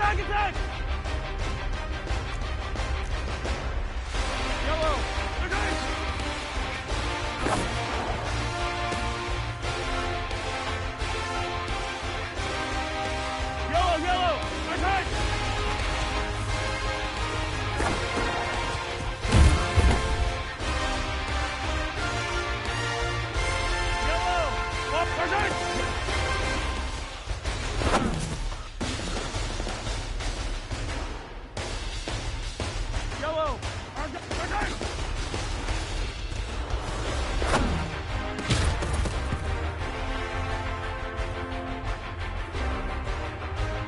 Attack! Attack! Yellow! Attack! Yellow! Yellow! Attack! Yellow! Up! Attack! Yellow! Attack!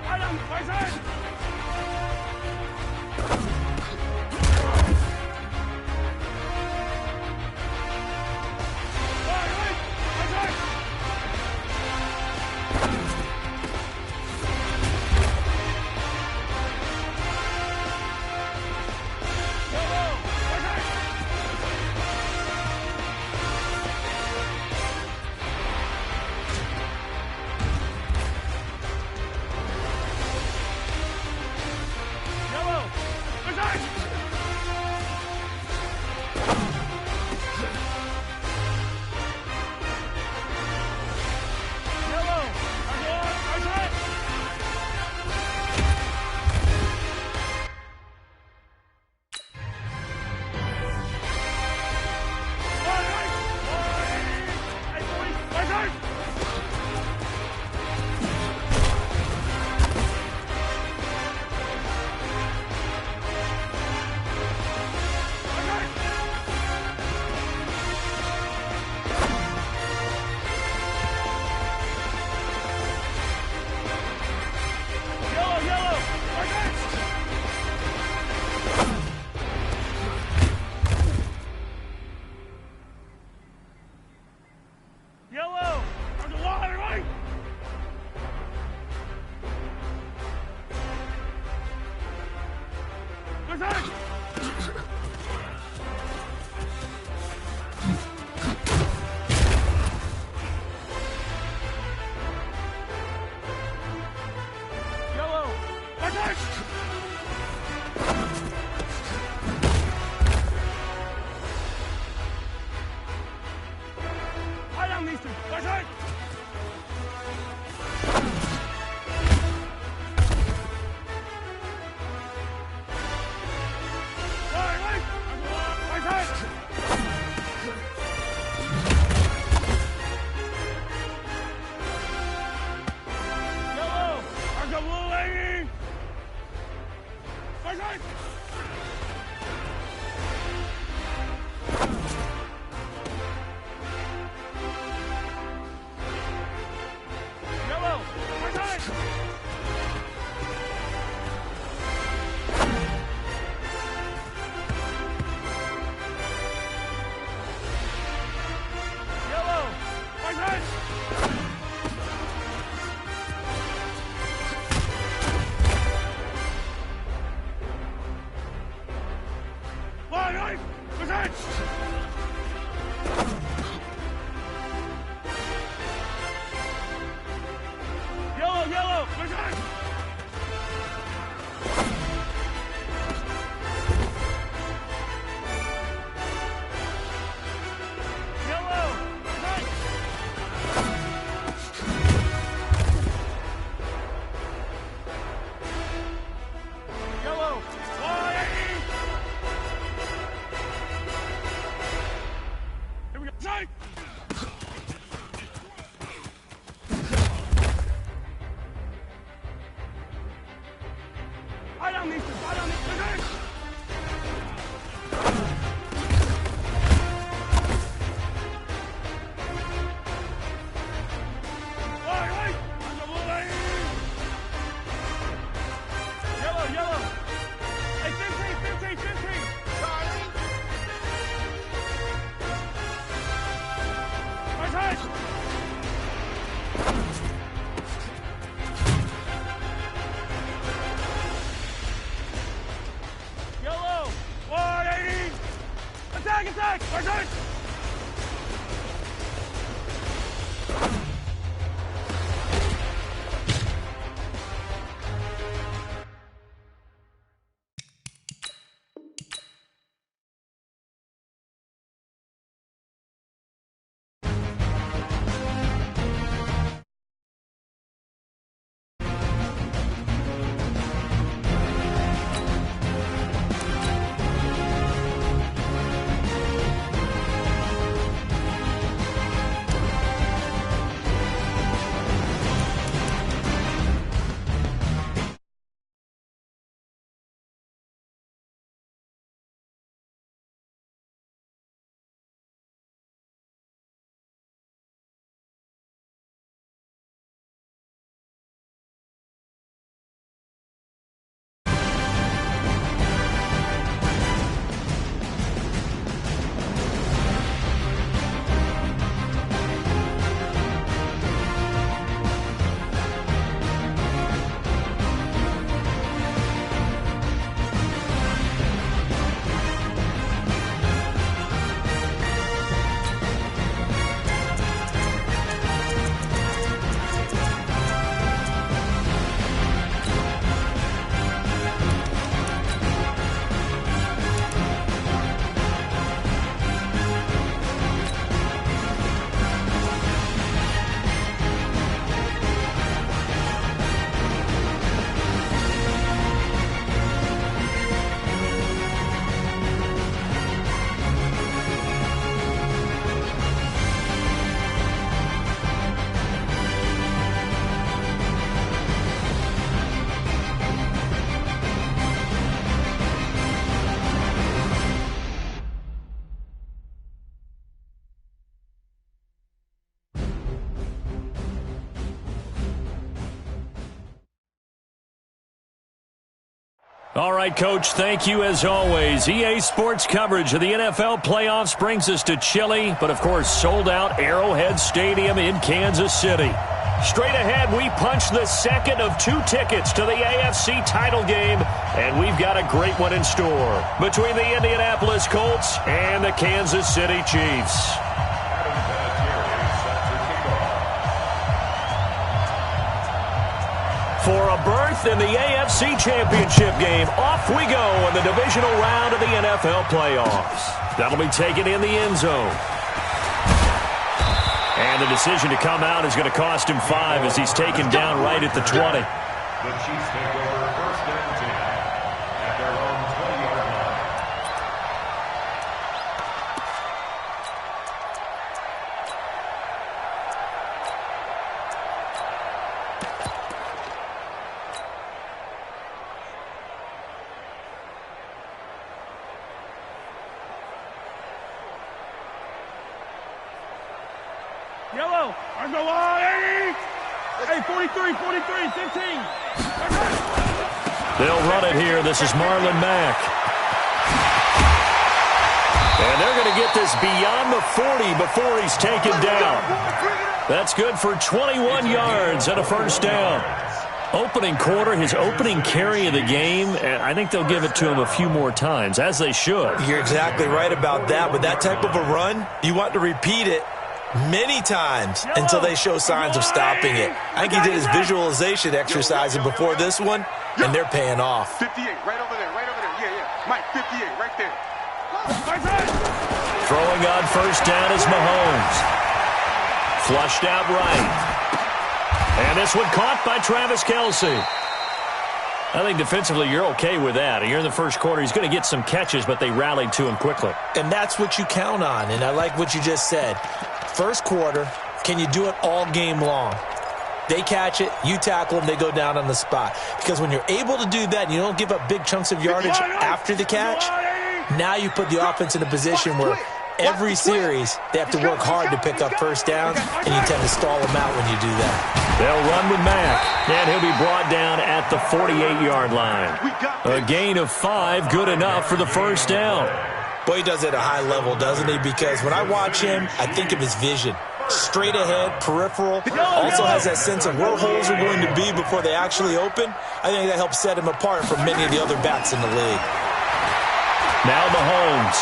Item! Attack! Yellow! On the wall, everybody! Attack! Yellow! Attack! Hide on these two! Attack! All right, Coach, thank you as always. EA Sports coverage of the NFL playoffs brings us to chilly, but of course sold out Arrowhead Stadium in Kansas City. Straight ahead, we punch the second of 2 tickets to the AFC title game, and we've got a great one in store between the Indianapolis Colts and the Kansas City Chiefs. For a berth in the AFC Championship game, off we go in the divisional round of the NFL playoffs. That'll be taken in the end zone. And the decision to come out is going to cost him 5 as he's taken down right at the 20. The Chiefs take over first and 10 at their own 20-yard line. Yellow. There's no line. Hey, 43, 43, 15. They'll run it here. This is Marlon Mack. And they're going to get this beyond the 40 before he's taken down. That's good for 21 yards and a first down. Opening quarter, his opening carry of the game, and I think they'll give it to him a few more times, as they should. You're exactly right about that. With that type of a run, you want to repeat it many times until they show signs of stopping it. I think he did his visualization exercising before this one, and they're paying off. 58, right over there, right over there. Yeah. Mike, 58, right there. Throwing on first down is Mahomes. Flushed out right. And this one caught by Travis Kelce. I think defensively you're okay with that. You're in the first quarter. He's going to get some catches, but they rallied to him quickly. And that's what you count on, and I like what you just said. First quarter, can you do it all game long? They catch it, you tackle them, they go down on the spot. Because when you're able to do that and you don't give up big chunks of yardage after the catch, now you put the offense in a position where every series they have to work hard to pick up first downs, and you tend to stall them out when you do that. They'll run with Mack, and he'll be brought down at the 48-yard line. A gain of 5, good enough for the first down. Boy, he does it at a high level, doesn't he? Because when I watch him, I think of his vision. Straight ahead, peripheral, also has that sense of where holes are going to be before they actually open. I think that helps set him apart from many of the other backs in the league. Now Mahomes.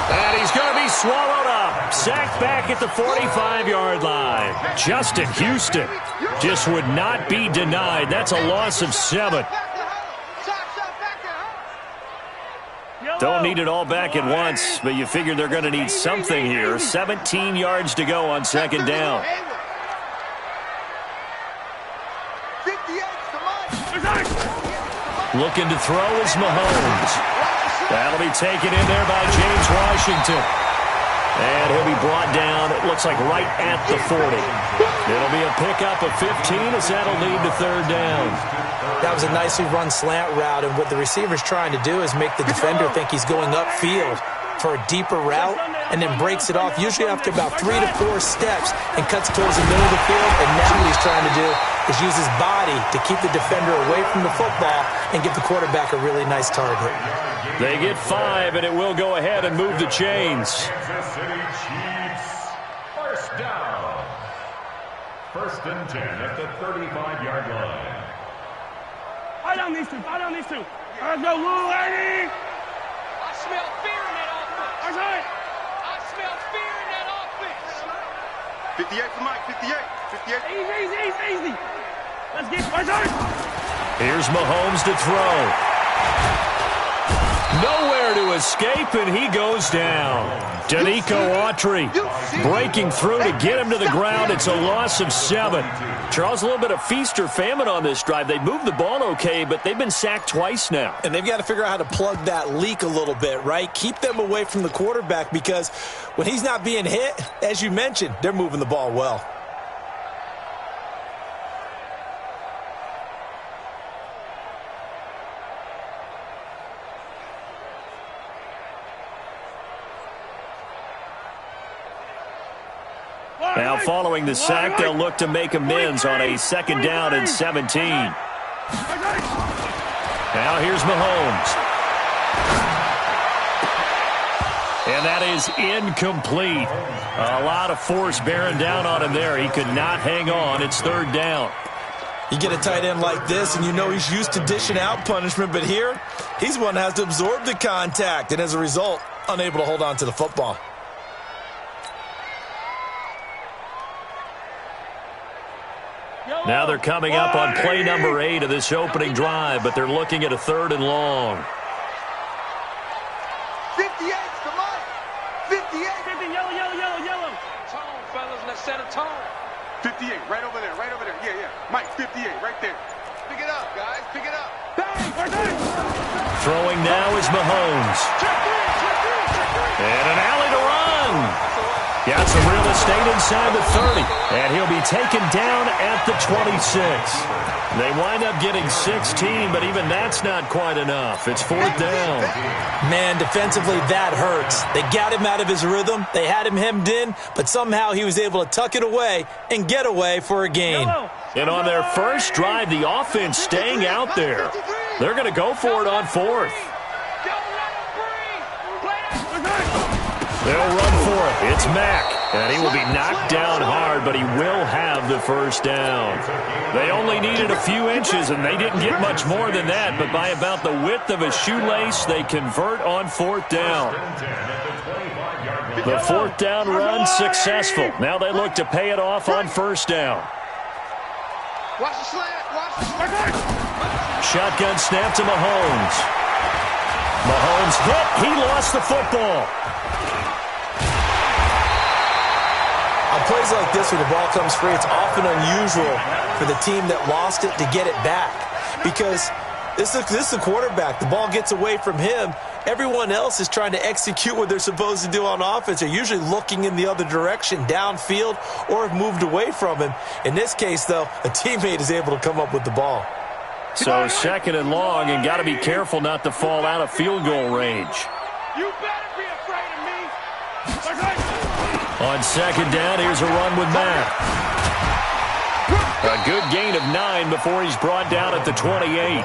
And he's going to be swallowed up. Sacked back at the 45-yard line. Justin Houston just would not be denied. That's a loss of 7. Don't need it all back at once, but you figure they're going to need something here. 17 yards to go on second down. Looking to throw is Mahomes. That'll be taken in there by James Washington. And he'll be brought down, it looks like right at the 40. It'll be a pickup of 15 as that'll lead to third down. That was a nicely run slant route, and what the receiver's trying to do is make the defender think he's going upfield for a deeper route and then breaks it off, usually after about 3 to 4 steps, and cuts towards the middle of the field. And now what he's trying to do is use his body to keep the defender away from the football and give the quarterback a really nice target. They get 5, and it will go ahead and move the chains. Kansas City Chiefs, first down. First and 10 at the 35-yard line. Fight on these two. Let's go, little lady. I smell fear in that offense. That's right. I smell fear in that offense. 58 for Mike, 58. Easy. Let's get started. Here's Mahomes to throw. Nowhere to escape, and he goes down. Danico Autry breaking through to get him to the ground. It's a loss of 7. Charles, a little bit of feast or famine on this drive. They moved the ball okay, but they've been sacked twice now. And they've got to figure out how to plug that leak a little bit, right? Keep them away from the quarterback, because when he's not being hit, as you mentioned, they're moving the ball well. Now, following the sack, they'll look to make amends on a second down and 17. Now here's Mahomes. And that is incomplete. A lot of force bearing down on him there. He could not hang on. It's third down. You get a tight end like this, and you know he's used to dishing out punishment, but here, he's one that has to absorb the contact, and as a result, unable to hold on to the football. Now they're coming up on play number 8 of this opening drive, but they're looking at a 3rd and long. 58, come on. 58. 50, yellow, yellow, yellow, yellow. Tone, fellas, let's set a tone. 58, right over there, right over there. Yeah, yeah. Mike, 58, right there. Pick it up, guys. Pick it up. Throwing now is Mahomes. And an alley to run. Got some real estate inside the 30. And he'll be taken down at the 26. They wind up getting 16, but even that's not quite enough. It's 4th down. Man, defensively, that hurts. They got him out of his rhythm. They had him hemmed in, but somehow he was able to tuck it away and get away for a gain. And on their first drive, the offense staying out there. They're going to go for it on 4th. They'll run for it. It's Mack. And he will be knocked down hard, but he will have the first down. They only needed a few inches, and they didn't get much more than that. But by about the width of a shoelace, they convert on 4th down. The 4th down run successful. Now they look to pay it off on 1st down. Watch the slant. Watch the slant. Shotgun snap to Mahomes. Mahomes hit. He lost the football. On plays like this where the ball comes free, it's often unusual for the team that lost it to get it back. Because this is a quarterback. The ball gets away from him. Everyone else is trying to execute what they're supposed to do on offense. They're usually looking in the other direction, downfield, or have moved away from him. In this case, though, a teammate is able to come up with the ball. So 2nd and long, and got to be careful not to fall out of field goal range. You better be afraid of me. On 2nd down, here's a run with Mack. A good gain of 9 before he's brought down at the 28.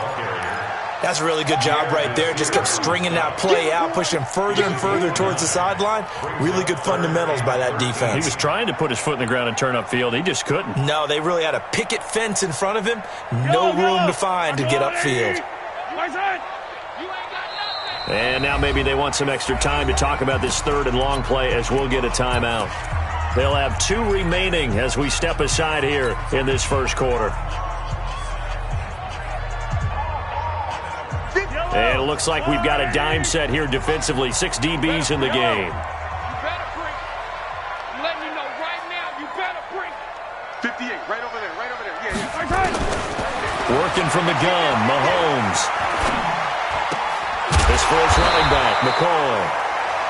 That's a really good job right there. Just kept stringing that play out, pushing further and further towards the sideline. Really good fundamentals by that defense. He was trying to put his foot in the ground and turn upfield. He just couldn't. No, they really had a picket fence in front of him. No room to find to get upfield. And now maybe they want some extra time to talk about this 3rd and long play as we'll get a timeout. They'll have 2 remaining as we step aside here in this first quarter. And it looks like we've got a dime set here defensively. 6 DBs in the game. You better bring. I'm letting you know right now, you better bring. 58, right over there, right over there. Yeah, yeah. Working from the gun, Mahomes. His first running back, McCoy.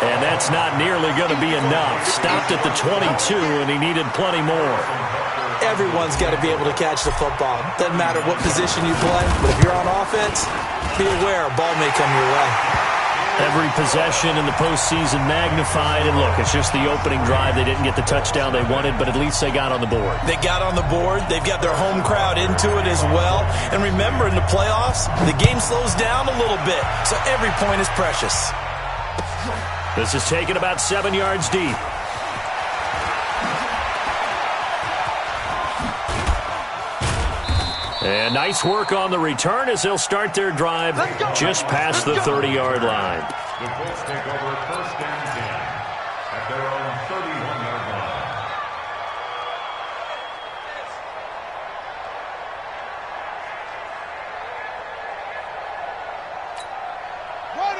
And that's not nearly going to be enough. Stopped at the 22, and he needed plenty more. Everyone's got to be able to catch the football. Doesn't matter what position you play, but if you're on offense, be aware a ball may come your way. Every possession in the postseason magnified. And look, it's just the opening drive. They didn't get the touchdown they wanted, but at least they got on the board. They got on the board. They've got their home crowd into it as well. And remember, in the playoffs, the game slows down a little bit, so every point is precious. This is taken about 7 yards deep. And nice work on the return as they'll start their drive just past the 30-yard line. The Colts take over 1st and 10 at their own 31-yard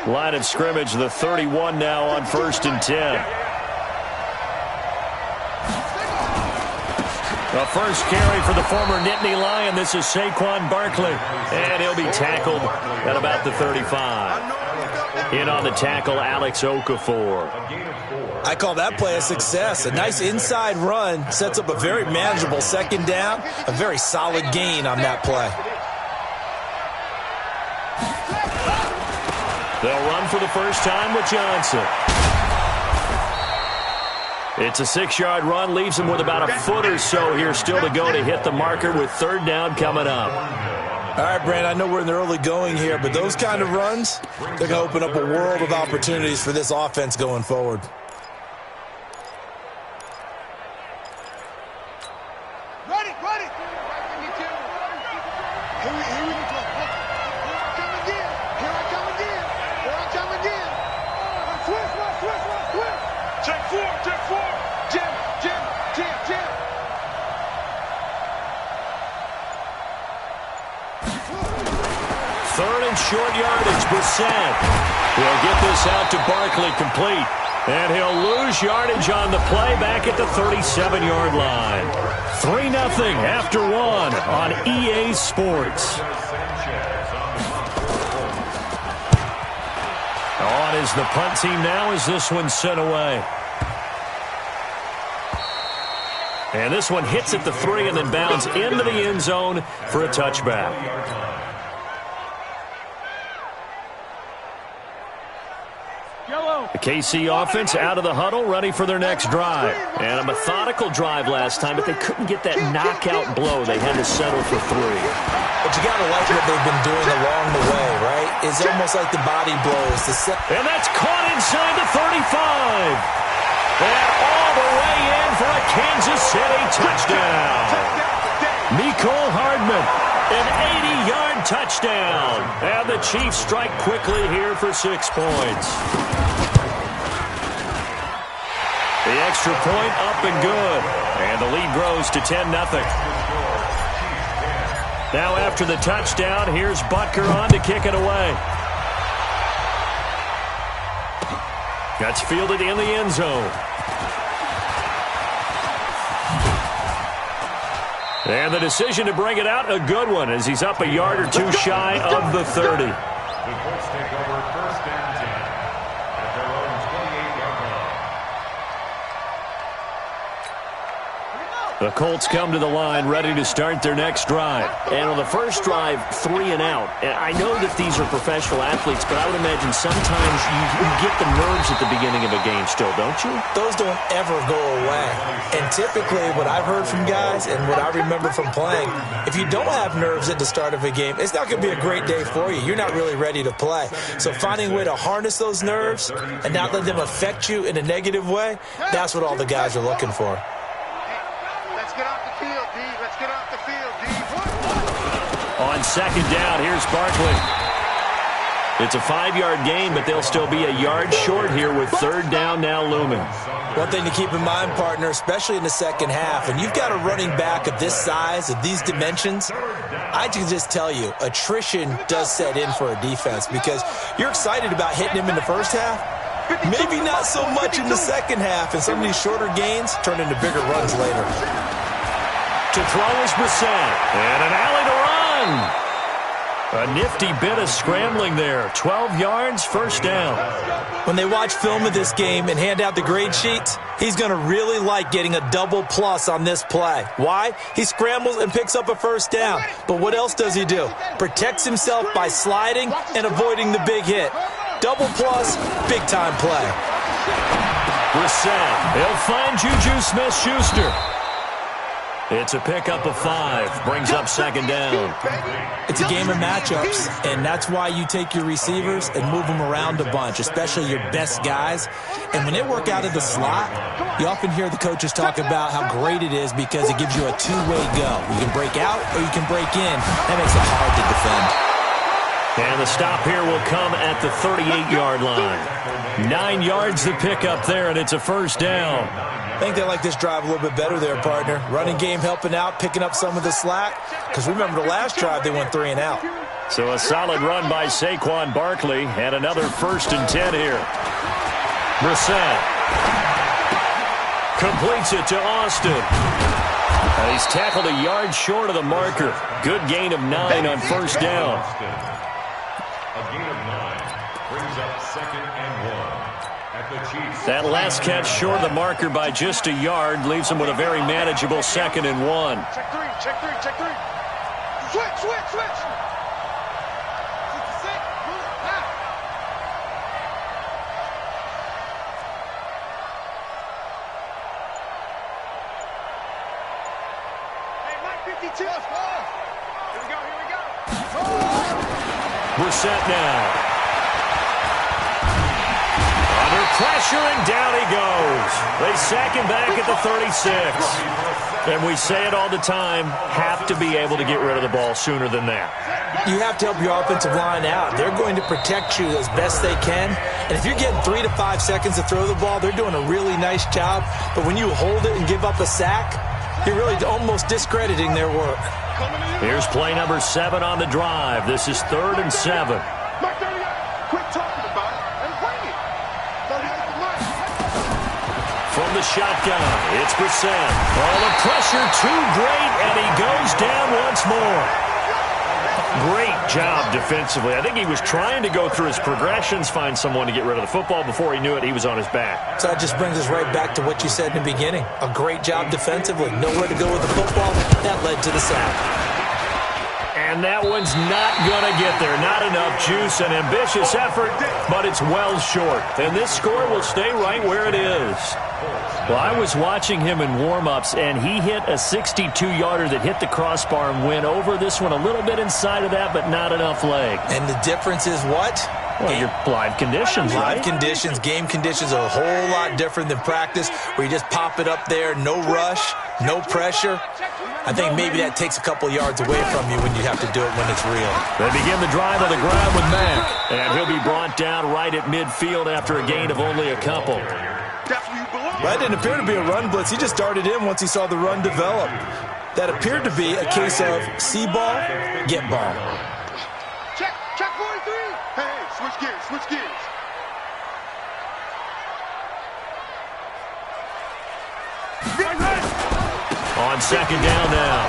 line. Line of scrimmage, the 31 now on 1st and 10. The first carry for the former Nittany Lion. This is Saquon Barkley. And he'll be tackled at about the 35. In on the tackle, Alex Okafor. I call that play a success. A nice inside run sets up a very manageable 2nd down. A very solid gain on that play. They'll run for the first time with Johnson. It's a 6-yard run, leaves him with about a foot or so here still to go to hit the marker with 3rd down coming up. All right, Brand, I know we're in the early going here, but those kind of runs, they're going to open up a world of opportunities for this offense going forward. Ready, ready. Here we go. Here I come again. Here I come again. Here I come again. Switch. Check four. Jim. 3rd and short yardage. Brissett will get this out to Barkley, complete. And he'll lose yardage on the play back at the 37-yard line. 3-0 after 1 on EA Sports. On is the punt team now as this one's sent away. And this one hits at the 3 and then bounds into the end zone for a touchback. The KC offense out of the huddle, ready for their next drive. And a methodical drive last time, but they couldn't get that knockout blow. They had to settle for 3. But you got to like what they've been doing along the way, right? It's almost like the body blows. And that's caught inside the 35. And all the way in for a Kansas City touchdown. Mecole Hardman, an 80-yard touchdown. And the Chiefs strike quickly here for 6 points. The extra point up and good. And the lead grows to 10-0. Now after the touchdown, here's Butker on to kick it away. That's fielded in the end zone. And the decision to bring it out, a good one, as he's up a yard or 2 shy of the 30. The Colts take over 1st and 10 at their own 28-yard line. The Colts come to the line ready to start their next drive. And on the first drive, 3 and out. And I know that these are professional athletes, but I would imagine sometimes you get the nerves at the beginning of a game still, don't you? Those don't ever go away. And typically what I've heard from guys and what I remember from playing, if you don't have nerves at the start of a game, it's not going to be a great day for you. You're not really ready to play. So finding a way to harness those nerves and not let them affect you in a negative way, that's what all the guys are looking for. Let's get off the field, D. Let's get off the field, D. On 2nd down, here's Barkley. It's a 5-yard gain, but they'll still be a yard short here with 3rd down now looming. One thing to keep in mind, partner, especially in the second half, and you've got a running back of this size, of these dimensions, I can just tell you, attrition does set in for a defense because you're excited about hitting him in the first half, maybe not so much in the second half, and some of these shorter gains turn into bigger runs later. To throw is Brissett, and an alley to run. A nifty bit of scrambling there. 12 yards, 1st down. When they watch film of this game and hand out the grade sheets, he's going to really like getting a double plus on this play. Why? He scrambles and picks up a 1st down. But what else does he do? Protects himself by sliding and avoiding the big hit. Double plus, big-time play. Brissett, he'll find Juju Smith-Schuster. It's a pickup of 5. Brings up 2nd down. It's a game of matchups, and that's why you take your receivers and move them around a bunch, especially your best guys. And when they work out of the slot, you often hear the coaches talk about how great it is because it gives you a two-way go. You can break out or you can break in. That makes it hard to defend. And the stop here will come at the 38-yard line. 9 yards the pickup there, and it's a 1st down. I think they like this drive a little bit better there, partner. Running game helping out, picking up some of the slack. Because remember the last drive, they went 3 and out. So a solid run by Saquon Barkley, and another 1st and 10 here. Brissett completes it to Austin. And he's tackled a yard short of the marker. Good gain of 9 on 1st down. A gain of 9 brings up 2nd and 1 at the Chiefs. That last catch short of the marker by just a yard leaves him with a very manageable 2nd and 1. Check 3, check 3, check 3. Switch. Hey, Mike 52. Here we go. Brissett now. Under pressure, and down he goes. They sack him back at the 36. And we say it all the time, have to be able to get rid of the ball sooner than that. You have to help your offensive line out. They're going to protect you as best they can. And if you're getting 3 to 5 seconds to throw the ball, they're doing a really nice job. But when you hold it and give up a sack, you're really almost discrediting their work. Here's play number 7 on the drive. This is 3rd and 7. Quit talking about it and bring it. 38 to Mike. From the shotgun, it's Brissett. Oh, the pressure too great, and he goes down once more. Great job defensively. I think he was trying to go through his progressions, find someone to get rid of the football. Before he knew it, he was on his back. So that just brings us right back to what you said in the beginning. A great job defensively. Nowhere to go with the football. That led to the sack. And that one's not going to get there. Not enough juice, an ambitious effort, but it's well short. And this score will stay right where it is. Well, I was watching him in warm-ups, and he hit a 62-yarder that hit the crossbar and went over this one a little bit inside of that, but not enough leg. And the difference is what? Well, your live conditions, right? Live conditions, game conditions are a whole lot different than practice, where you just pop it up there, no rush, no pressure. I think maybe that takes a couple yards away from you when you have to do it when it's real. They begin the drive on the ground with Mack, and he'll be brought down right at midfield after a gain of only a couple. That didn't appear to be a run blitz. He just darted in once he saw the run develop. That appeared to be a case of see ball, get ball. Check 43. Hey, switch gears, switch gears. On second down now,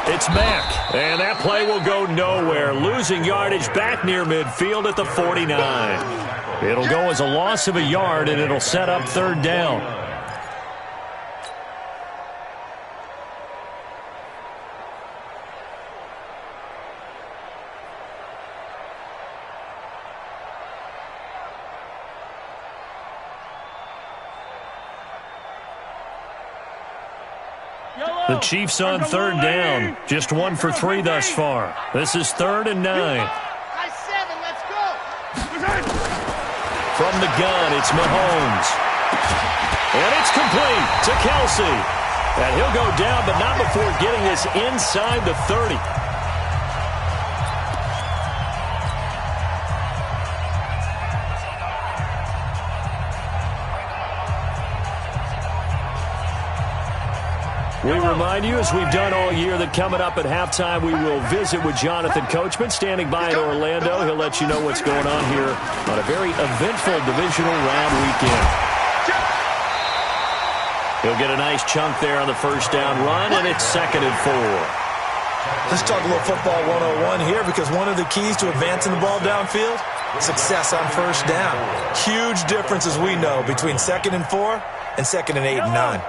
it's Mack, and that play will go nowhere, losing yardage back near midfield at the 49. It'll go as a loss of a yard, and it'll set up 3rd down. The Chiefs on 3rd down. Just 1 for 3 thus far. This is 3rd and 9. Nice 7, let's go. From the gun, it's Mahomes. And it's complete to Kelsey. And he'll go down, but not before getting this inside the 30. We remind you, as we've done all year, that coming up at halftime, we will visit with Jonathan Coachman, standing by in Orlando. He'll let you know what's going on here on a very eventful divisional round weekend. He'll get a nice chunk there on the first down run, and it's 2nd and 4. Let's talk a little football 101 here, because one of the keys to advancing the ball downfield, success on first down. Huge difference, as we know, between 2nd and 4 and 2nd and 8 and 9.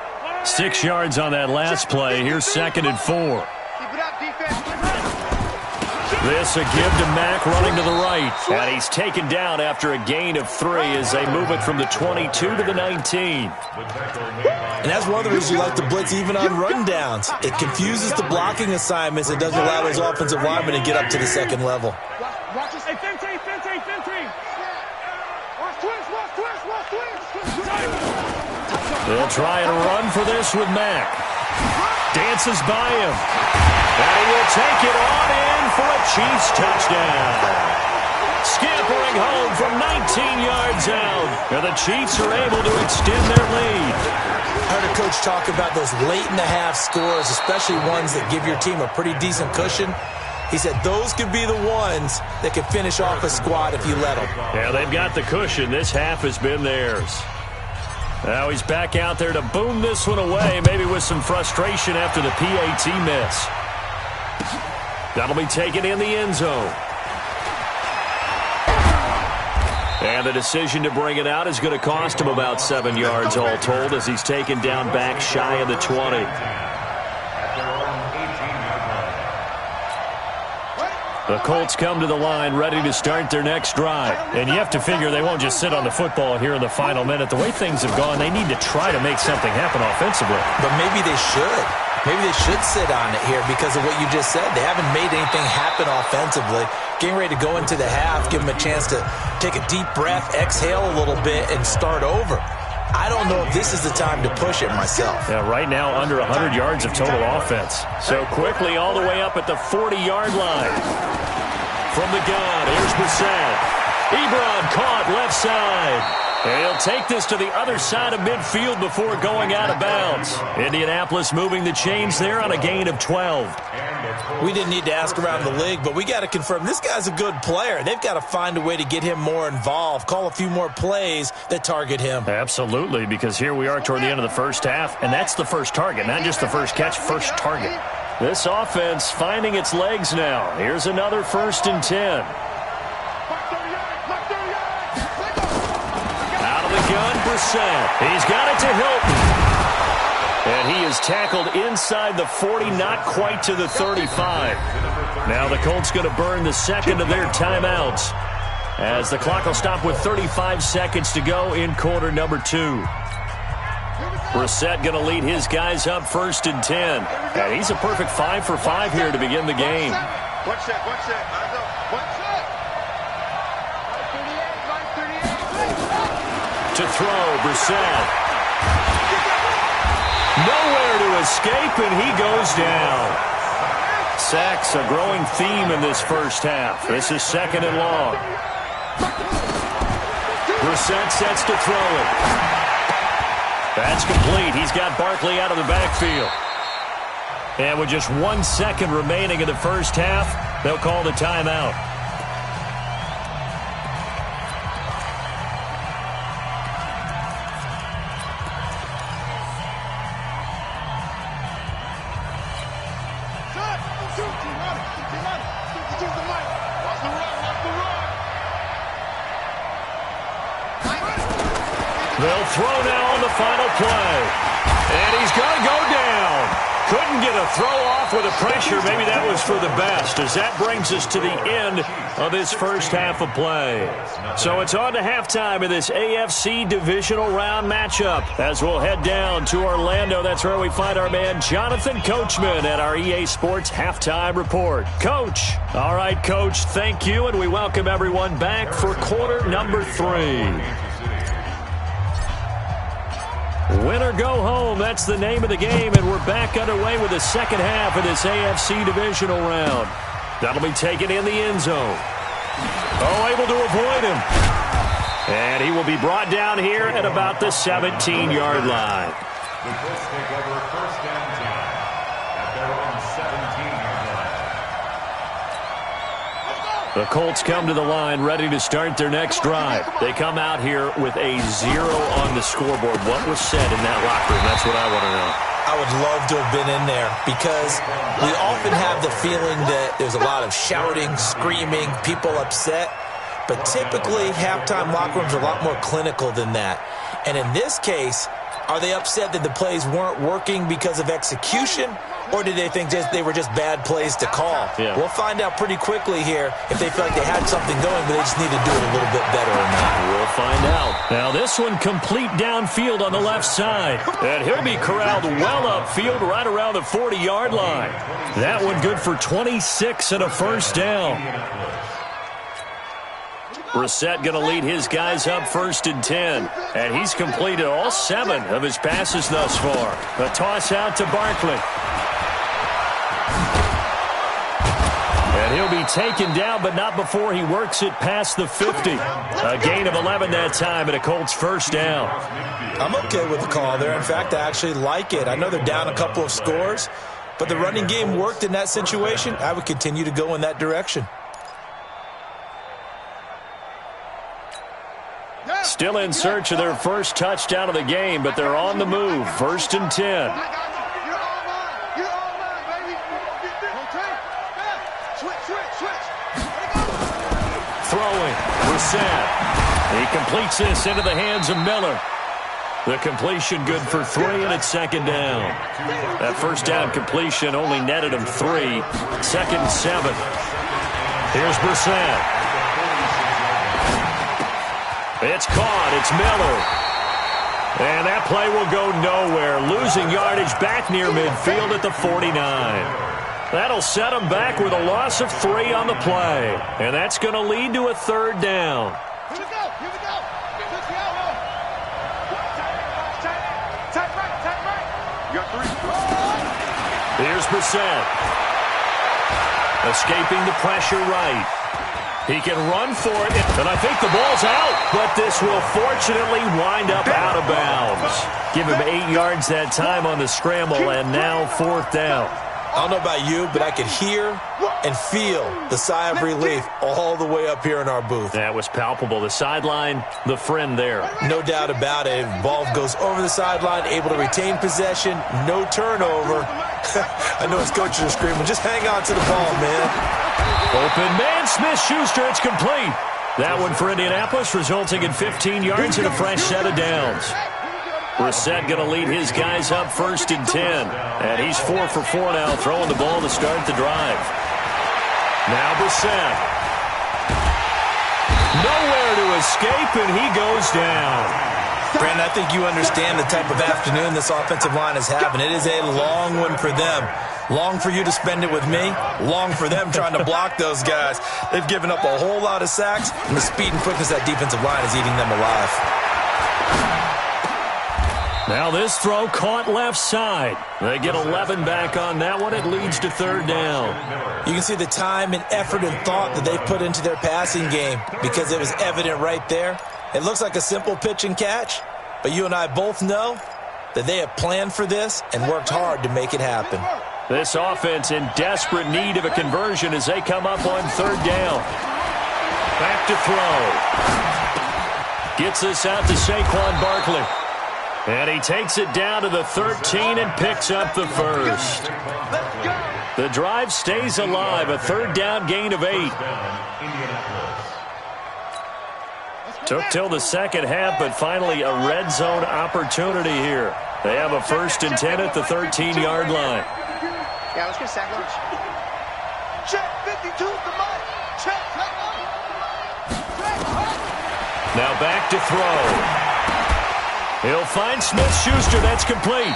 6 yards on that last play. Here's 2nd and 4. This a give to Mack running to the right. And he's taken down after a gain of 3 as they move it from the 22 to the 19. And that's one of the reasons you like to blitz even on run downs. It confuses the blocking assignments. It doesn't allow those offensive linemen to get up to the 2nd level. Hey, Fintry. They'll try and run for this with Mack. Dances by him. And he will take it on in for a Chiefs touchdown. Scampering home from 19 yards out. And the Chiefs are able to extend their lead. I heard a coach talk about those late-in-the-half scores, especially ones that give your team a pretty decent cushion. He said those could be the ones that could finish off a squad if you let them. Yeah, they've got the cushion. This half has been theirs. Now he's back out there to boom this one away, maybe with some frustration after the PAT miss. That'll be taken in the end zone. And the decision to bring it out is going to cost him about 7 yards all told, as he's taken down back shy of the 20. The Colts come to the line ready to start their next drive. And you have to figure they won't just sit on the football here in the final minute. The way things have gone, they need to try to make something happen offensively. But maybe they should. maybe they should sit on it here because of what you just said. They haven't made anything happen offensively. Getting ready to go into the half, give them a chance to take a deep breath, exhale a little bit, and start over. I don't know if this is the time to push it myself. Yeah, right now under 100 yards of total offense. So quickly all the way up at the 40-yard line. From the gun, here's Brissett. Ebron caught left side. And he'll take this to the other side of midfield before going out of bounds. Indianapolis moving the chains there on a gain of 12. We didn't need to ask around the league, but we got to confirm this guy's a good player. They've got to find a way to get him more involved, call a few more plays that target him. Absolutely, because here we are toward the end of the first half, and that's the first target, not just the first catch, first target. This offense finding its legs now. Here's another 1st and 10. Gun, Brissett. He's got it to Hilton. And he is tackled inside the 40, not quite to the 35. Now the Colts going to burn the second of their timeouts as the clock will stop with 35 seconds to go in quarter number 2. Brissett going to lead his guys up 1st and 10. And he's a perfect 5 for 5 here to begin the game. One check, one check. Eyes up. One check. To throw, Brissett. Nowhere to escape, and he goes down. Sacks, a growing theme in this first half. This is 2nd and long. Brissett sets to throw it. That's complete. He's got Barkley out of the backfield. And with just 1 second remaining in the first half, they'll call the timeout. They'll throw now on the final play. And he's going to go down. Couldn't get a throw off with the pressure. Maybe that was for the best, as that brings us to the end of this first half of play. So it's on to halftime of this AFC divisional round matchup as we'll head down to Orlando. That's where we find our man Jonathan Coachman at our EA Sports Halftime Report. Coach. All right, Coach, thank you, and we welcome everyone back for quarter number 3. Win or go home, that's the name of the game, and we're back underway with the second half of this AFC divisional round. That'll be taken in the end zone. Oh, able to avoid him. And he will be brought down here at about the 17-yard line. The Colts take over 1st and 10 at their own 17-yard line. The Colts come to the line ready to start their next drive. They come out here with a 0 on the scoreboard. What was said in that locker room? That's what I want to know. I would love to have been in there because we often have the feeling that there's a lot of shouting, screaming, people upset. But typically, halftime locker rooms are a lot more clinical than that. And in this case, are they upset that the plays weren't working because of execution? Or did they think they were just bad plays to call? Yeah. We'll find out pretty quickly here if they feel like they had something going, but they just need to do it a little bit better or not. We'll find out. Now this one complete downfield on the left side. And he'll be corralled well upfield right around the 40-yard line. That one good for 26 and a first down. Brissett going to lead his guys up 1st and 10. And he's completed all 7 of his passes thus far. A toss out to Barkley. And he'll be taken down, but not before he works it past the 50. A gain of 11 that time, and a Colts first down. I'm okay with the call there. In fact, I actually like it. I know they're down a couple of scores, but the running game worked in that situation. I would continue to go in that direction. Still in search of their first touchdown of the game, but they're on the move. 1st and 10. Throwing, Brissett. He completes this into the hands of Miller. The completion good for 3, and it's 2nd down. That first down completion only netted him 3. 2nd and 7. Here's Brissett. It's caught. It's Miller. And that play will go nowhere, losing yardage back near midfield at the 49. That'll set them back with a loss of 3 on the play. And that's going to lead to a 3rd down. Here we go. Here we go. Tight right. You got 3. Here's Brissett. Escaping the pressure right. He can run for it, and I think the ball's out. But this will fortunately wind up out of bounds. Give him 8 yards that time on the scramble, and now 4th down. I don't know about you, but I could hear and feel the sigh of relief all the way up here in our booth. That was palpable. The sideline, the friend there. No doubt about it. Ball goes over the sideline, able to retain possession, no turnover. I know his coaches are screaming, just hang on to the ball, man. Open man, Smith-Schuster, it's complete. That one for Indianapolis, resulting in 15 yards and a fresh set of downs. Brissett going to lead his guys up 1st and 10. And he's 4 for 4 now, throwing the ball to start the drive. Now Brissett. Nowhere to escape, and he goes down. Brandon, I think you understand the type of afternoon this offensive line is having. It is a long one for them. Long for you to spend it with me. Long for them trying to block those guys. They've given up a whole lot of sacks, and the speed and quickness of that defensive line is eating them alive. Now this throw caught left side. They get 11 back on that one. It leads to 3rd down. You can see the time and effort and thought that they put into their passing game because it was evident right there. It looks like a simple pitch and catch, but you and I both know that they have planned for this and worked hard to make it happen. This offense in desperate need of a conversion as they come up on 3rd down. Back to throw. Gets this out to Saquon Barkley. And he takes it down to the 13 and picks up the 1st. The drive stays alive, a 3rd down gain of 8. Took till the 2nd half, but finally a red zone opportunity here. They have a 1st and 10 at the 13-yard line. Yeah, let's get sack lunch. Check 52, come on. Check. Now back to throw. He'll find Smith-Schuster. That's complete.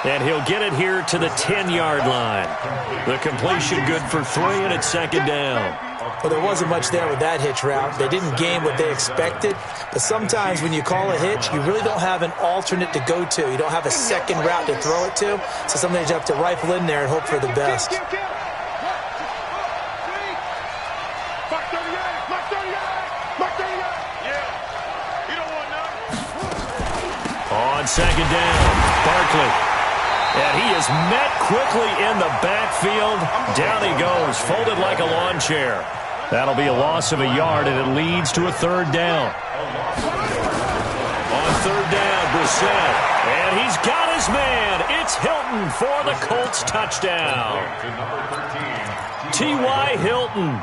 And he'll get it here to the 10-yard line. The completion good for 3, and it's 2nd down. Well, there wasn't much there with that hitch route. They didn't gain what they expected. But sometimes when you call a hitch, you really don't have an alternate to go to. You don't have a second route to throw it to. So sometimes you have to rifle in there and hope for the best. On 2nd down, Barkley. And he is met quickly in the backfield. Down he goes, folded like a lawn chair. That'll be a loss of a yard, and it leads to a 3rd down. On 3rd down, Brissett. And he's got his man. It's Hilton for the Colts touchdown. T.Y. Hilton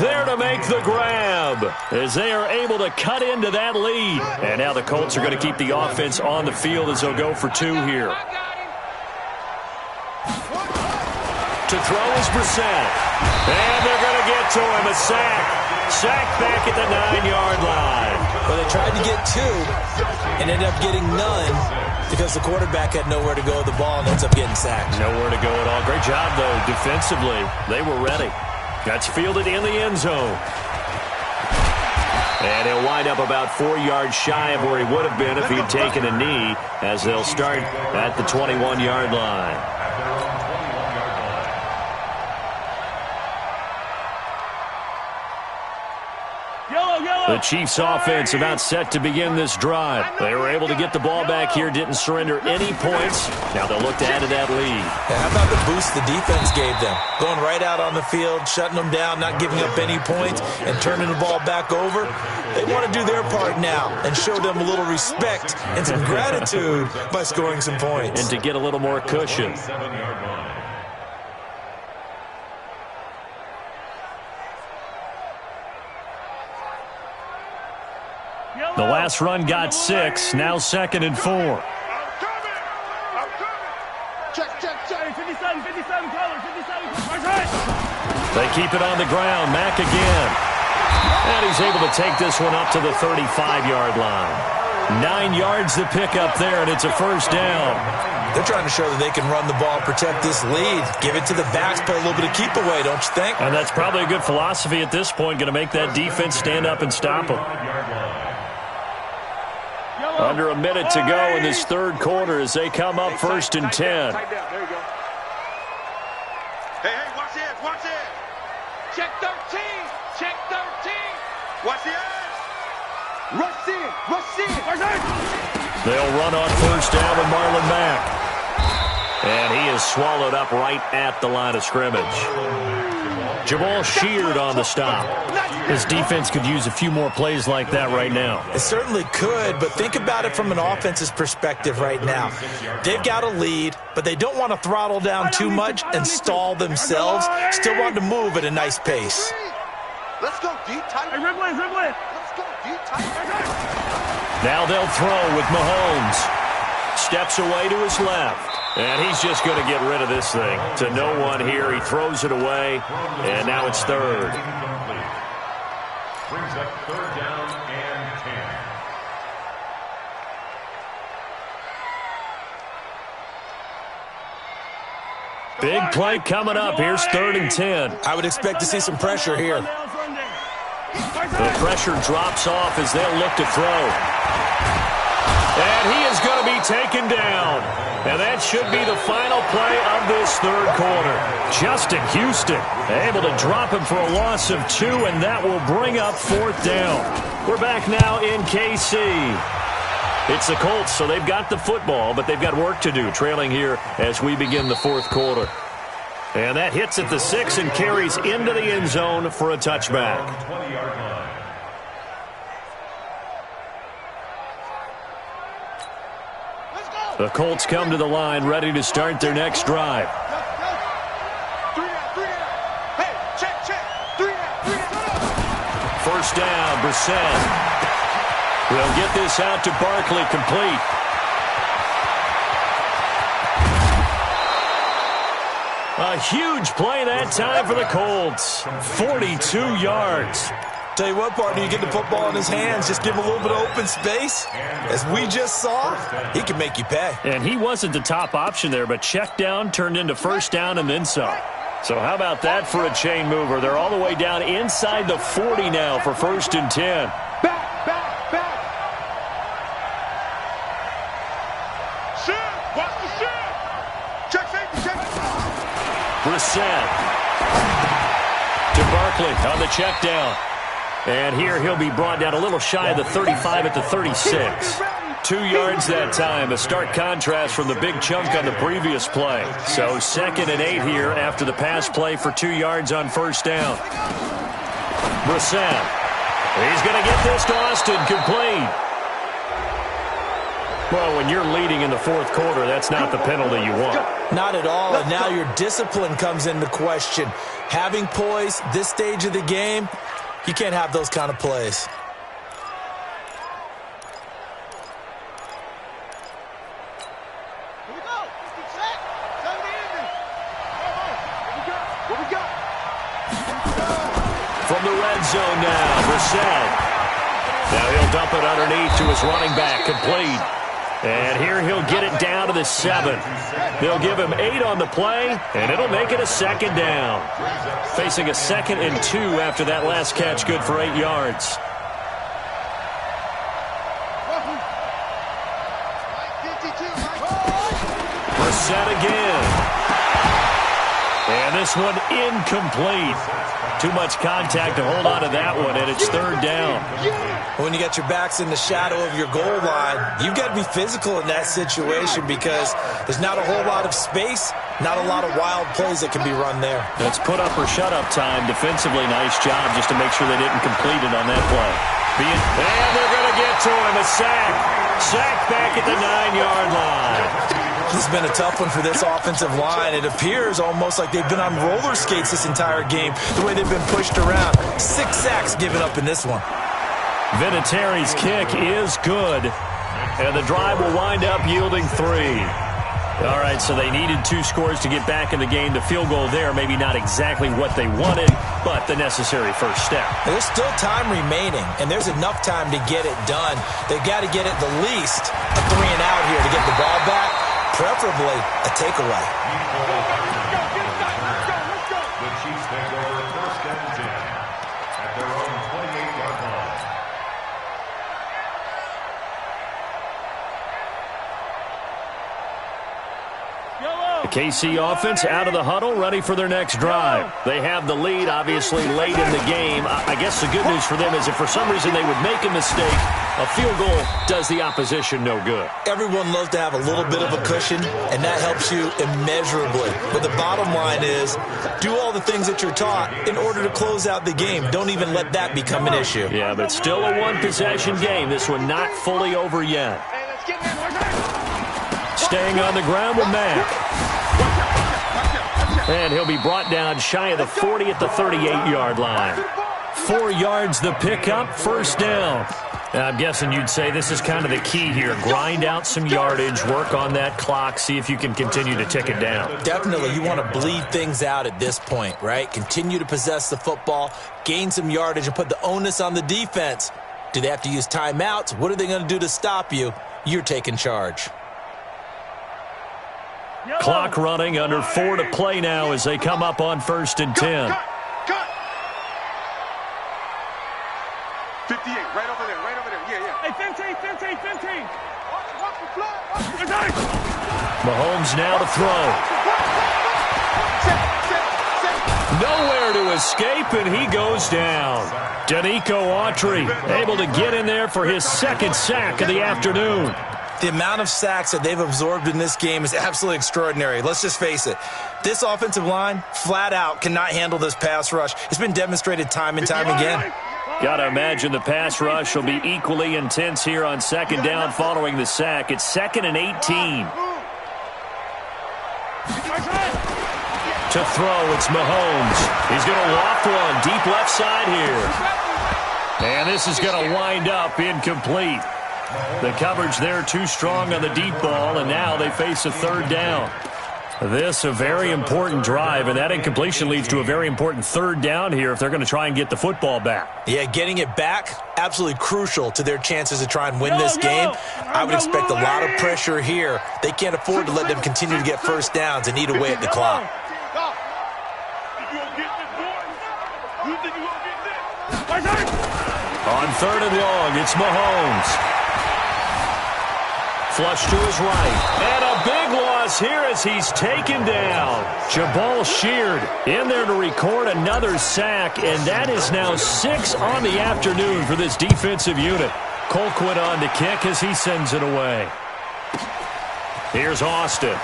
there to make the grab as they are able to cut into that lead. And now the Colts are going to keep the offense on the field as they'll go for 2 here. To throw is Brissett. And they're going to get to him. A sack. Sack back at the 9-yard line. Well, they tried to get 2 and ended up getting none because the quarterback had nowhere to go with the ball and ends up getting sacked. Nowhere to go at all. Great job, though, defensively. They were ready. That's fielded in the end zone. And he'll wind up about 4 yards shy of where he would have been if he'd taken a knee, as they'll start at the 21-yard line. The Chiefs offense about set to begin this drive. They were able to get the ball back here, didn't surrender any points. Now they'll look to add to that lead. Yeah, how about the boost the defense gave them? Going right out on the field, shutting them down, not giving up any points, and turning the ball back over. They want to do their part now and show them a little respect and some gratitude by scoring some points. And to get a little more cushion. The last run got 6, now 2nd and 4. Check. 57, 57, color, 57. They keep it on the ground. Mack again. And he's able to take this one up to the 35-yard line. 9 yards to pick up there, and it's a first down. They're trying to show that they can run the ball and protect this lead. Give it to the backs, play a little bit of keep away, don't you think? And that's probably a good philosophy at this point, going to make that defense stand up and stop them. Under a minute to go in this third quarter as they come up first and 10. There you go. Hey, watch this, watch this. Check 13, check 13. Watch the eyes. Rush in, rush in. They'll run on first down with Marlon Mack. And he is swallowed up right at the line of scrimmage. Jamal Sheard on the stop. This defense could use a few more plays like that right now. It certainly could, but think about it from an offense's perspective right now. They've got a lead, but they don't want to throttle down too much and stall themselves. Still want to move at a nice pace. Let's go deep, tight. Hey, Ripley. Let's go deep, tight. Now they'll throw with Mahomes. Steps away to his left. And he's just going to get rid of this thing. To no one here. He throws it away. And now it's third. Brings up third down and 10. Big play coming up. Here's third and 10. I would expect to see some pressure here. The pressure drops off as they'll look to throw. And he is going to be taken down. And that should be the final play of this third quarter. Justin Houston able to drop him for a loss of 2, and that will bring up fourth down. We're back now in KC. It's the Colts, so they've got the football, but they've got work to do, trailing here as we begin the fourth quarter. And that hits at the 6 and carries into the end zone for a touchback. 20-yard line. The Colts come to the line ready to start their next drive. First down, Brissett. We'll get this out to Barkley, complete. A huge play that time for the Colts. 42 yards. Tell you what, partner, you get the football in his hands, just give him a little bit of open space. As we just saw, he can make you pay. And he wasn't the top option there, but check down turned into first down and then some. So how about that for a chain mover? They're all the way down inside the 40 now for first and 10. Back. Shit, watch the shit. Check safety, check. Brissett to Barkley on the check down. And here he'll be brought down a little shy of the 35 at the 36. 2 yards that time, a stark contrast from the big chunk on the previous play. So 2nd and 8 here after the pass play for 2 yards on first down. Brissett. He's going to get this to Austin, complete. Well, when you're leading in the fourth quarter, that's not the penalty you want. Not at all, and now your discipline comes into question. Having poise this stage of the game, you can't have those kind of plays. Here we go. Check. Tell me the ending. What we got? From the red zone now, Brissett. Now he'll dump it underneath to his running back, complete. And here he'll get it down to the 7. They'll give him 8 on the play, and it'll make it a second down. Facing a 2nd and 2 after that last catch, good for 8 yards. Brissett again. And this one incomplete. Too much contact to hold on to that one, and it's third down. When you got your backs in the shadow of your goal line, you've got to be physical in that situation because there's not a whole lot of space, not a lot of wild plays that can be run there. That's put up or shut up time. Defensively, nice job just to make sure they didn't complete it on that play. And they're going to get to him, a sack. Sack back at the 9-yard line. This has been a tough one for this offensive line. It appears almost like they've been on roller skates this entire game, the way they've been pushed around. 6 sacks given up in this one. Vinatieri's kick is good, and the drive will wind up yielding 3. All right, so they needed 2 scores to get back in the game. The field goal there, maybe not exactly what they wanted, but the necessary first step. There's still time remaining, and there's enough time to get it done. They've got to get at the least a 3 and out here to get the ball back, preferably a takeaway. The Chiefs take over first and 10 at their own 28-yard line. The KC offense out of the huddle, ready for their next drive. They have the lead, obviously, late in the game. I guess the good news for them is if for some reason they would make a mistake, a field goal does the opposition no good. Everyone loves to have a little bit of a cushion, and that helps you immeasurably. But the bottom line is, do all the things that you're taught in order to close out the game. Don't even let that become an issue. Yeah, but still a one-possession game. This one not fully over yet. Staying on the ground with Mack. And he'll be brought down shy of the 40 at the 38-yard line. 4 yards the pickup, first down. And I'm guessing you'd say this is kind of the key here. Grind out some yardage, work on that clock, see if you can continue to tick it down. Definitely, you want to bleed things out at this point, right? Continue to possess the football, gain some yardage, and put the onus on the defense. Do they have to use timeouts? What are they going to do to stop you? You're taking charge. Clock running, under 4 to play now as they come up on first and 10. Cut. 58, right over there, yeah. Hey, 15. Mahomes now to throw. Nowhere to escape, and he goes down. Danico Autry able to get in there for his second sack of the afternoon. The amount of sacks that they've absorbed in this game is absolutely extraordinary. Let's just face it. This offensive line, flat out, cannot handle this pass rush. It's been demonstrated time and time again. Got to imagine the pass rush will be equally intense here on second down following the sack. It's 2nd and 18. To throw, it's Mahomes. He's going to waft one deep left side here. And this is going to wind up incomplete. The coverage there too strong on the deep ball, and now they face a third down. This a very important drive, and that incompletion leads to a very important third down here if they're going to try and get the football back. Yeah, getting it back, absolutely crucial to their chances to try and win this game. I would expect a lot of pressure here. They can't afford to let them continue to get first downs and eat away at the clock. On 3rd and long, it's Mahomes. Flush to his right. And a big loss here as he's taken down. Jabal Sheard in there to record another sack, and that is now 6 on the afternoon for this defensive unit. Colquitt on to kick as he sends it away. Here's Austin.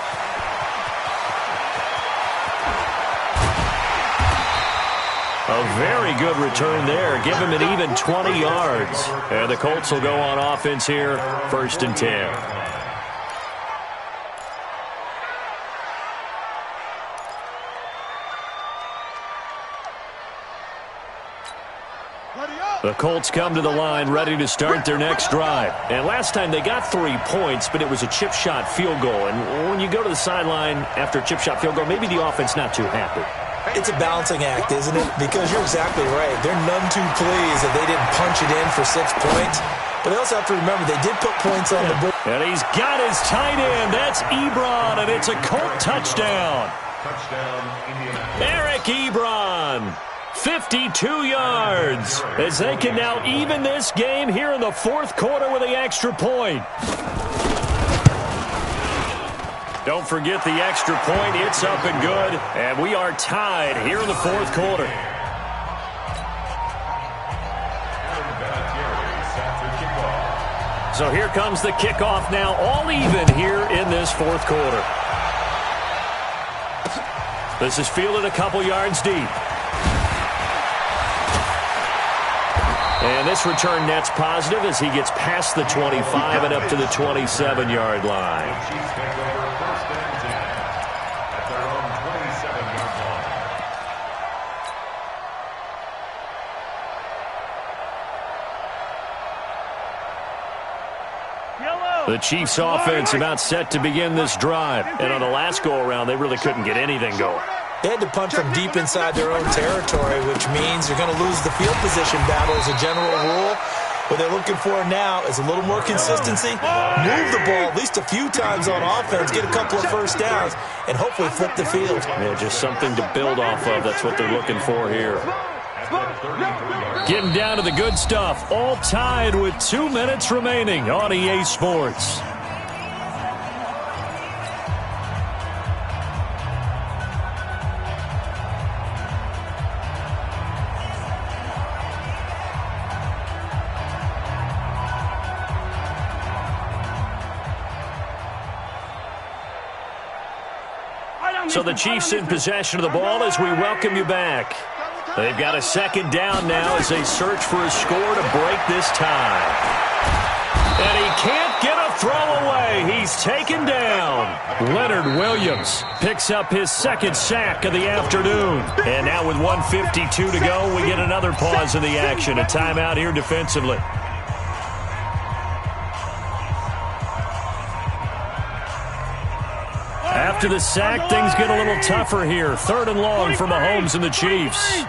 A very good return there. Give him an even 20 yards. And the Colts will go on offense here, 1st and 10. The Colts come to the line ready to start their next drive. And last time they got 3 points, but it was a chip shot field goal. And when you go to the sideline after a chip shot field goal, maybe the offense not too happy. It's a balancing act, isn't it? Because you're exactly right. They're none too pleased that they didn't punch it in for 6 points. But they also have to remember they did put points on the board. And he's got his tight end. That's Ebron, and it's a Colt touchdown. Eric Ebron, 52 yards, as they can now even this game here in the 4th quarter with the extra point. Don't forget the extra point. It's up and good, and we are tied here in the 4th quarter. So here comes the kickoff now, all even here in this 4th quarter. This is fielded a couple yards deep. And this return net's positive as he gets past the 25 and up to the 27-yard line. The Chiefs offense about set to begin this drive. And on the last go-around, they really couldn't get anything going. They had to punt from deep inside their own territory, which means you're going to lose the field position battle as a general rule. What they're looking for now is a little more consistency, move the ball at least a few times on offense, get a couple of first downs, and hopefully flip the field. Yeah, just something to build off of. That's what they're looking for here. Getting down to the good stuff. All tied with 2 minutes remaining on EA Sports. So the Chiefs in possession of the ball as we welcome you back. They've got a second down now as they search for a score to break this tie. And he can't get a throw away. He's taken down. Leonard Williams picks up his second sack of the afternoon. And now with 1:52 to go, we get another pause in the action. A timeout here defensively. After the sack, things get a little tougher here. 3rd and long for Mahomes and the Chiefs.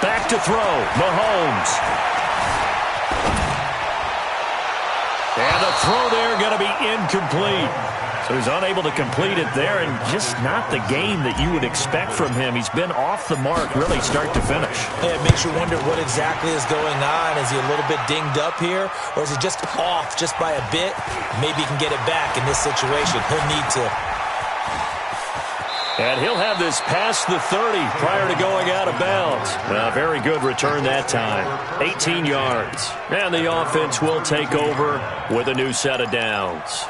Back to throw, Mahomes. And the throw there going to be incomplete. So he's unable to complete it there, and just not the game that you would expect from him. He's been off the mark really start to finish. Yeah, it makes you wonder what exactly is going on. Is he a little bit dinged up here, or is he just off just by a bit? Maybe he can get it back in this situation. He'll need to. And he'll have this past the 30 prior to going out of bounds. Very good return that time. 18 yards. And the offense will take over with a new set of downs.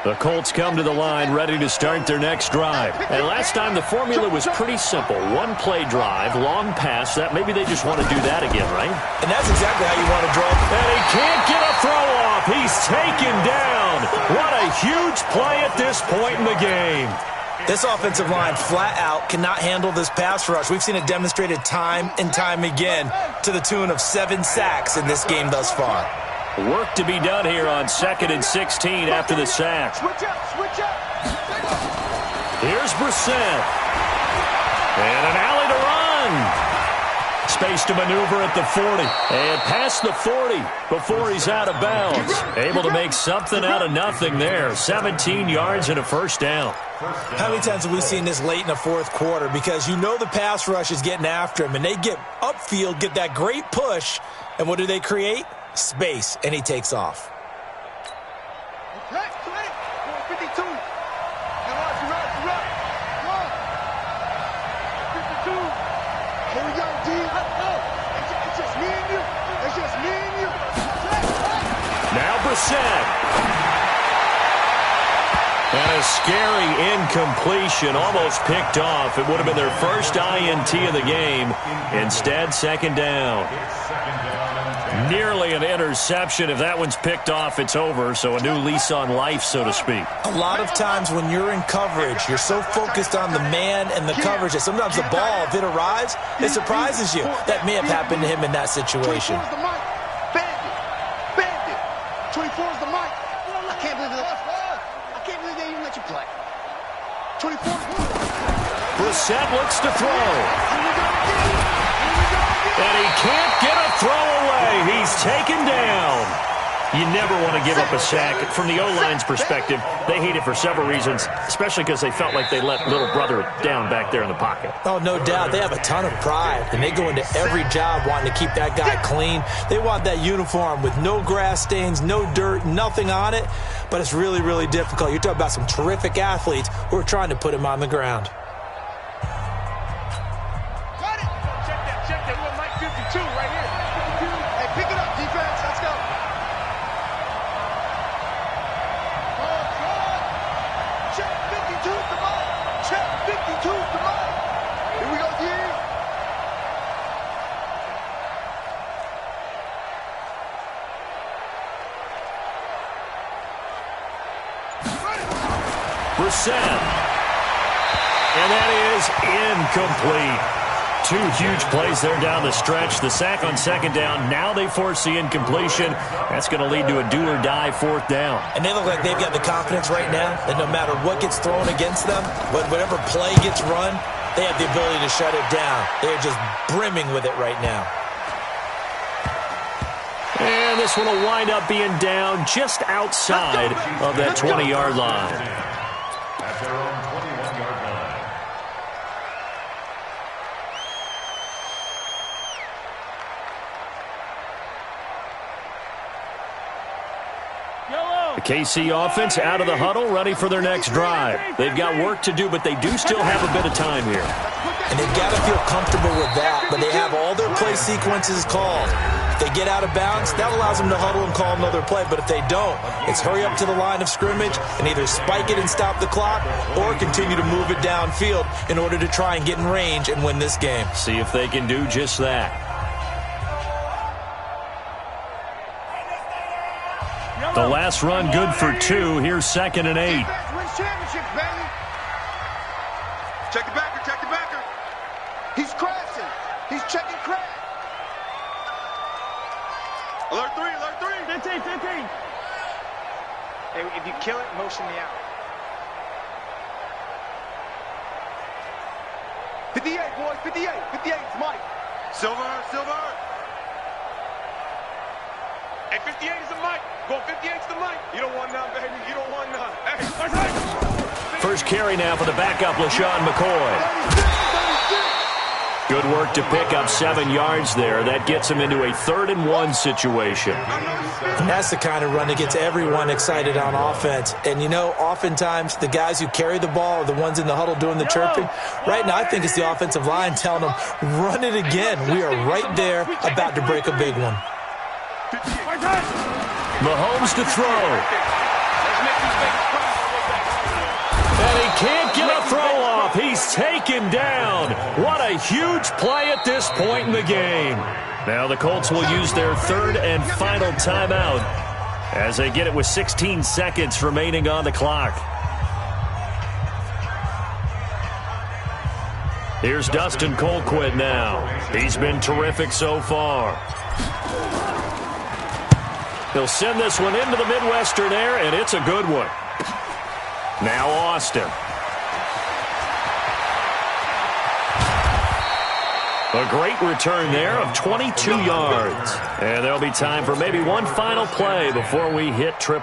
The Colts come to the line ready to start their next drive. And last time the formula was pretty simple. One play drive, long pass. That maybe they just want to do that again, right? And that's exactly how you want to draw. And he can't get a throw off. He's taken down. What a huge play at this point in the game. This offensive line flat out cannot handle this pass rush. We've seen it demonstrated time and time again to the tune of 7 sacks in this game thus far. Work to be done here on 2nd and 16 after the sack. Here's Brissett. And an alley to run. Space to maneuver at the 40. And past the 40 before he's out of bounds. Able to make something out of nothing there. 17 yards and a first down. How many times have we seen this late in the 4th quarter? Because you know the pass rush is getting after him. And they get upfield, get that great push. And what do they create? Space, and he takes off. Okay, 52. You're right. 52. Here we go, D. It's just me and you. It's just me and you. Now Brissett. And a scary incompletion, almost picked off. It would have been their first INT of the game. Instead, 2nd down. Nearly an interception. If that one's picked off, it's over. So a new lease on life, so to speak. A lot of times when you're in coverage, you're so focused on the man and the coverage that sometimes the ball, if it arrives, it surprises you. That may have happened to him in that situation. 24 is the mic. Bandit. 24 is the mic. I can't believe they even let you play. 24 is Brissett looks to throw. And he can't get a throw away. He's taken down. You never want to give up a sack. From the O-line's perspective, they hate it for several reasons, especially because they felt like they let little brother down back there in the pocket. Oh, no doubt. They have a ton of pride, and they go into every job wanting to keep that guy clean. They want that uniform with no grass stains, no dirt, nothing on it, but it's really, really difficult. You're talking about some terrific athletes who are trying to put him on the ground. Check that. We're Mike 52 right here. Hey, pick it up, defense. Let's go. Check 52, come on. Check 52, come on. Here we go, D. Brissett. And that is incomplete. Two huge plays there down the stretch. The sack on second down. Now they force the incompletion. That's going to lead to a do-or-die fourth down. And they look like they've got the confidence right now that no matter what gets thrown against them, whatever play gets run, they have the ability to shut it down. They're just brimming with it right now. And this one will wind up being down just outside of that 20-yard line. At their own 21-yard line. The KC offense out of the huddle, ready for their next drive. They've got work to do, but they do still have a bit of time here. And they've got to feel comfortable with that, but they have all their play sequences called. If they get out of bounds, that allows them to huddle and call another play, but if they don't, it's hurry up to the line of scrimmage and either spike it and stop the clock or continue to move it downfield in order to try and get in range and win this game. See if they can do just that. The last run good for 2. Here's 2nd and 8. Wins championships, baby. Check the backer, check the backer. He's crashing. He's checking crash. Alert 3, alert 3. 15, 15. Hey, if you kill it, motion me out. 58, boys, 58. 58, it's Mike. Silver, silver. Hey, 58 is the mic. Go 58's the mic. You don't want none, baby. You don't want none. Hey, First carry now for the backup, LaShawn McCoy. 36. Good work to pick up 7 yards there. That gets him into a 3rd and 1 situation. And that's the kind of run that gets everyone excited on offense. And, you know, oftentimes the guys who carry the ball are the ones in the huddle doing the chirping. Right now, I think it's the offensive line telling them, run it again. We are right there about to break a big one. Mahomes to throw. And he can't get a throw off. He's taken down. What a huge play at this point in the game. Now the Colts will use their 3rd and final timeout as they get it with 16 seconds remaining on the clock. Here's Dustin Colquitt now. He's been terrific so far. He'll send this one into the Midwestern air, and it's a good one. Now Austin. A great return there of 22 yards. And there'll be time for maybe one final play before we hit 000.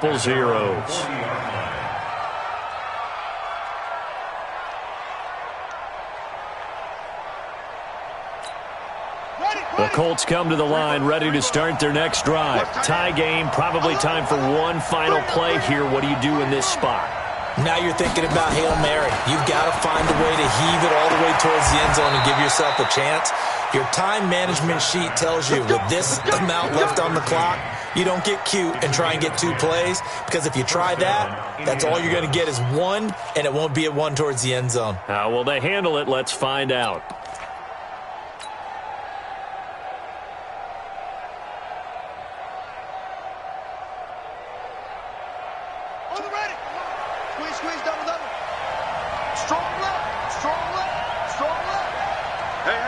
The Colts come to the line ready to start their next drive. Tie game, probably time for one final play here. What do you do in this spot? Now you're thinking about Hail Mary. You've got to find a way to heave it all the way towards the end zone and give yourself a chance. Your time management sheet tells you with this amount left on the clock, you don't get cute and try and get 2 plays, because if you try that, that's all you're going to get is 1, and it won't be a 1 towards the end zone. How will they handle it? Let's find out. Squeeze, double. Strong left, strong left, strong left. Hey.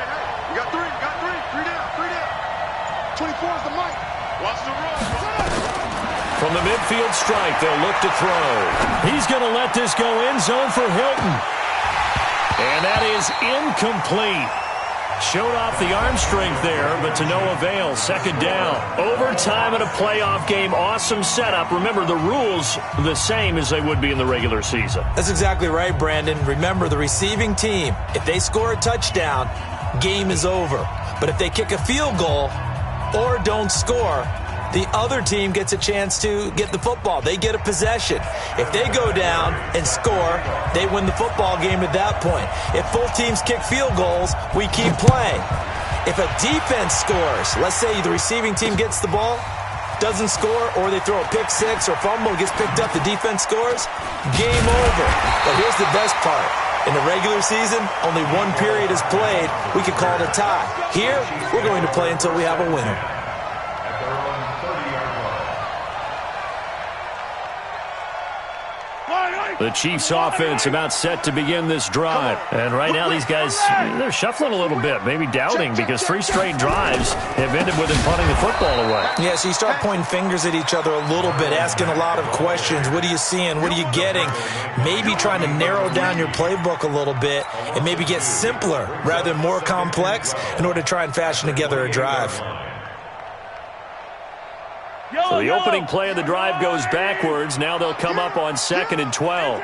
You got 3 down. 24 is the mic. Watch the run. From the midfield strike, they'll look to throw. He's going to let this go end zone for Hilton. And that is incomplete. Showed off the arm strength there, but to no avail. 2nd down. Overtime in a playoff game. Awesome setup. Remember, the rules are the same as they would be in the regular season. That's exactly right, Brandon. Remember, the receiving team, if they score a touchdown, game is over. But if they kick a field goal or don't score, the other team gets a chance to get the football. They get a possession. If they go down and score, they win the football game at that point. If both teams kick field goals, we keep playing. If a defense scores, let's say the receiving team gets the ball, doesn't score, or they throw a pick six or fumble, gets picked up, the defense scores, game over. But here's the best part. In the regular season, only 1 period is played. We could call it a tie. Here, we're going to play until we have a winner. The Chiefs offense about set to begin this drive. And right now these guys, they're shuffling a little bit, maybe doubting, because 3 straight drives have ended with them punting the football away. Yeah, so you start pointing fingers at each other a little bit, asking a lot of questions. What are you seeing? What are you getting? Maybe trying to narrow down your playbook a little bit and maybe get simpler rather than more complex in order to try and fashion together a drive. So the opening play of the drive goes backwards. Now they'll come up on 2nd and 12.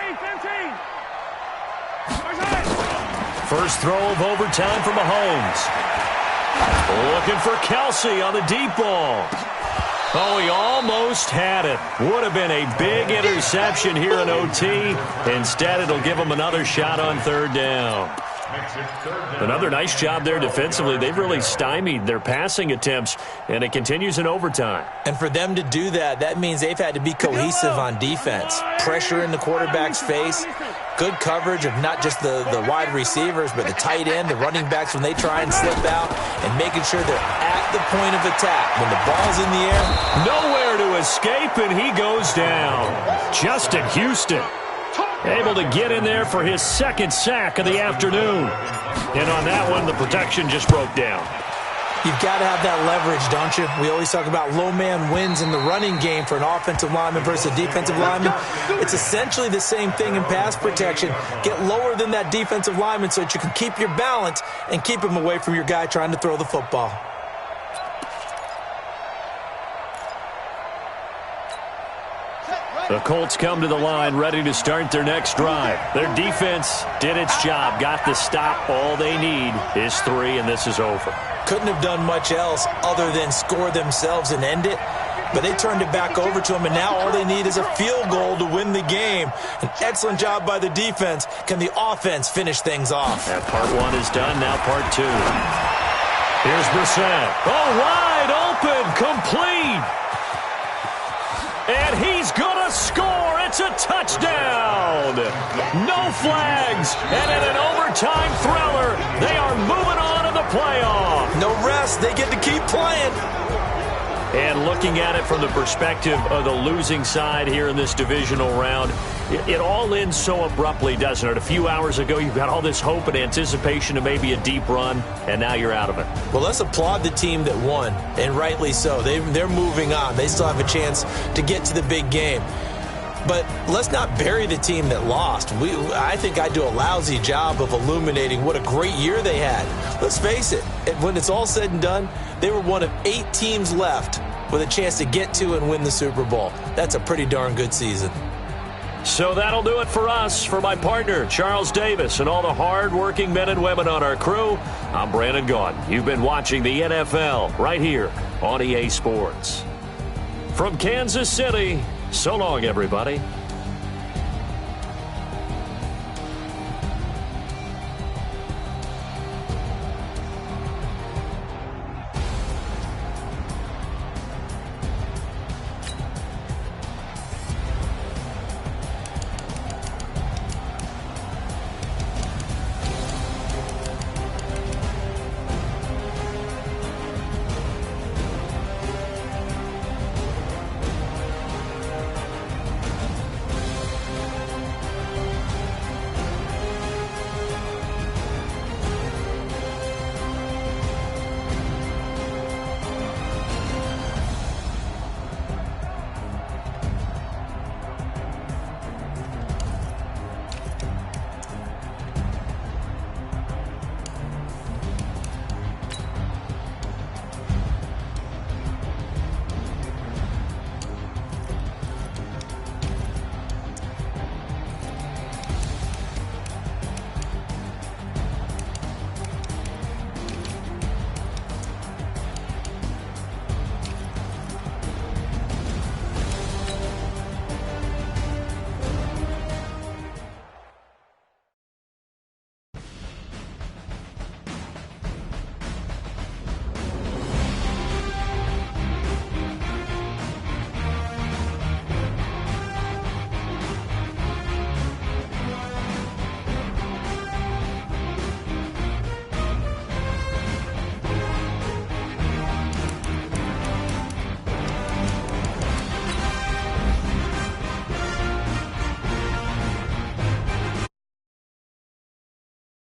First throw of overtime for Mahomes. Looking for Kelsey on the deep ball. Oh, he almost had it. Would have been a big interception here in OT. Instead, it'll give him another shot on 3rd down. Another nice job there defensively. They've really stymied their passing attempts, and it continues in overtime. And for them to do that, that means they've had to be cohesive on defense. Pressure in the quarterback's face, good coverage of not just the wide receivers, but the tight end, the running backs when they try and slip out, and making sure they're at the point of attack. When the ball's in the air, nowhere to escape, and he goes down. Justin Houston able to get in there for his 2nd sack of the afternoon. And on that one, the protection just broke down. You've got to have that leverage, don't you? We always talk about low man wins in the running game for an offensive lineman versus a defensive lineman. It's essentially the same thing in pass protection. Get lower than that defensive lineman so that you can keep your balance and keep him away from your guy trying to throw the football. The Colts come to the line ready to start their next drive. Their defense did its job, got the stop. All they need is 3, and this is over. Couldn't have done much else other than score themselves and end it. But they turned it back over to them, and now all they need is a field goal to win the game. An excellent job by the defense. Can the offense finish things off? That part 1 is done, now part 2. Here's Brissett. Oh, wide open, complete. And he's going to score. It's a touchdown. No flags. And in an overtime thriller, they are moving on to the playoff. No rest. They get to keep playing. And looking at it from the perspective of the losing side here in this divisional round, it all ends so abruptly, doesn't it? A few hours ago, you've got all this hope and anticipation of maybe a deep run, and now you're out of it. Well, let's applaud the team that won, and rightly so. They're moving on. They still have a chance to get to the big game. But let's not bury the team that lost. I think I do a lousy job of illuminating what a great year they had. Let's face it, when it's all said and done, they were one of 8 teams left with a chance to get to and win the Super Bowl. That's a pretty darn good season. So that'll do it for us. For my partner, Charles Davis, and all the hard-working men and women on our crew, I'm Brandon Gaudin. You've been watching the NFL right here on EA Sports. From Kansas City, so long, everybody.